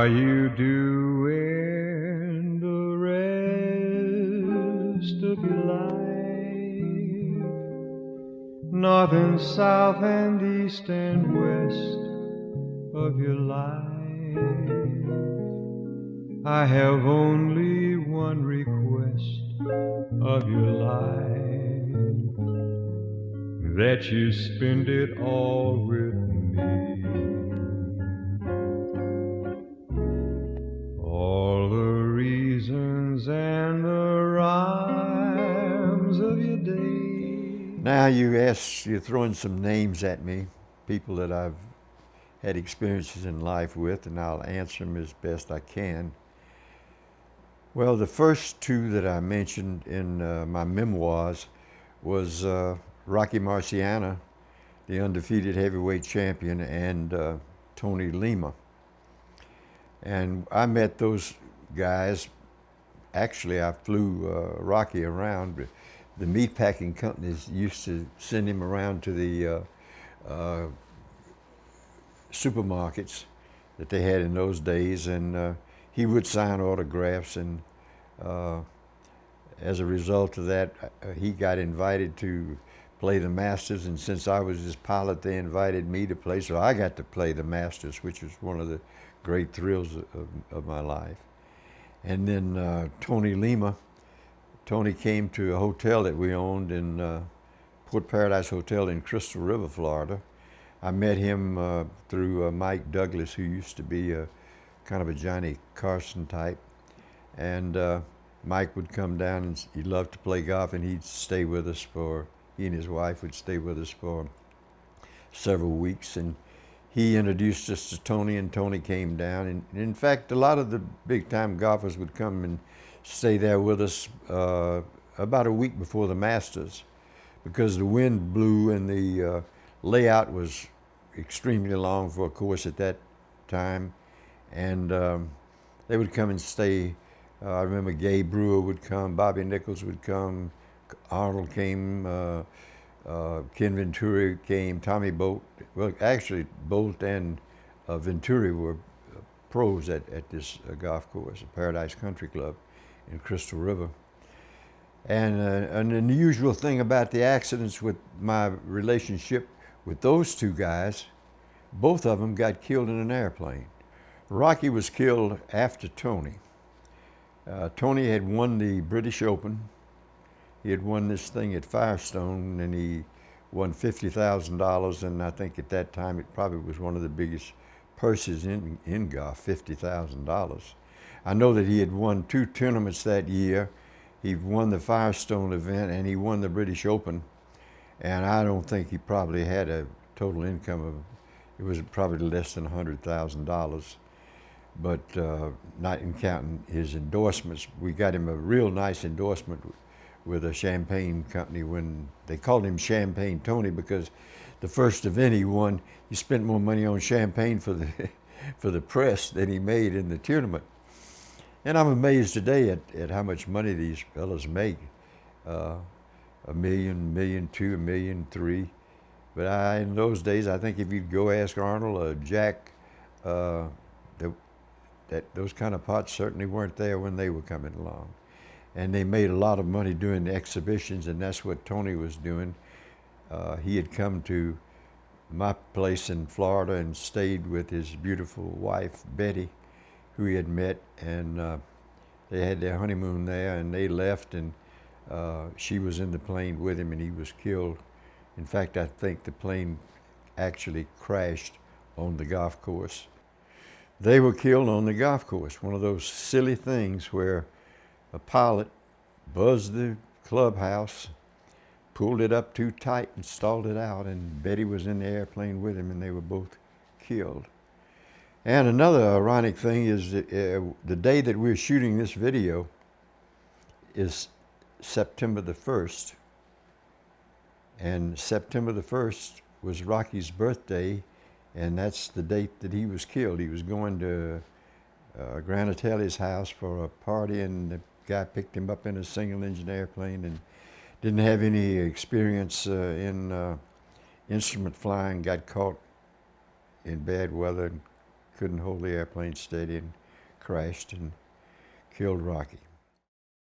are you doing the rest of your life? North and south and east and west of your life. I have only one request of your life, that you spend it all with me. All the reasons and the rhymes of your day. Now you're throwing some names at me, people that I've had experiences in life with, and I'll answer them as best I can. Well, the first two that I mentioned in my memoirs was Rocky Marciano, the undefeated heavyweight champion, and Tony Lima. And I met those guys. Actually, I flew Rocky around. The meatpacking companies used to send him around to the supermarkets that they had in those days, and he would sign autographs, and as a result of that, he got invited to play the Masters, and since I was his pilot, they invited me to play, so I got to play the Masters, which was one of the great thrills of my life. And then Tony Lima. Tony came to a hotel that we owned in Port Paradise Hotel in Crystal River, Florida. I met him through Mike Douglas, who used to be kind of a Johnny Carson type. And Mike would come down, and he loved to play golf, and he'd stay with us he and his wife would stay with us for several weeks. And he introduced us to Tony, and Tony came down. And in fact, a lot of the big-time golfers would come and stay there with us about a week before the Masters, because the wind blew and the layout was extremely long for a course at that time. And they would come and stay. I remember Gabe Brewer would come, Bobby Nichols would come, Arnold came, Ken Venturi came, Tommy Bolt. Well, actually, Bolt and Venturi were pros at this golf course, Paradise Country Club in Crystal River. And an unusual thing about the accidents with my relationship with those two guys, both of them got killed in an airplane. Rocky was killed after Tony. Tony had won the British Open. He had won this thing at Firestone, and he won $50,000, and I think at that time it probably was one of the biggest purses in golf, $50,000. I know that he had won 2 tournaments that year. He won the Firestone event, and he won the British Open, and I don't think he probably had a total income of, it was probably less than $100,000. But not in counting his endorsements. We got him a real nice endorsement with a champagne company when they called him Champagne Tony, because the first event he won, he spent more money on champagne for the press than he made in the tournament. And I'm amazed today at how much money these fellas make. $1 million, $1.2 million, $1.3 million. But in those days, I think if you'd go ask Arnold or Jack, those kind of pots certainly weren't there when they were coming along. And they made a lot of money doing the exhibitions, and that's what Tony was doing. He had come to my place in Florida and stayed with his beautiful wife, Betty, who he had met, and they had their honeymoon there, and they left, and she was in the plane with him, and he was killed. In fact, I think the plane actually crashed on the golf course. They were killed on the golf course, one of those silly things where a pilot buzzed the clubhouse, pulled it up too tight and stalled it out, and Betty was in the airplane with him, and they were both killed. And another ironic thing is that, the day that we're shooting this video is September the 1st. And September the 1st was Rocky's birthday, and that's the date that he was killed. He was going to Granatelli's house for a party, and the guy picked him up in a single-engine airplane and didn't have any experience in instrument flying, got caught in bad weather, and couldn't hold the airplane steady and crashed and killed Rocky.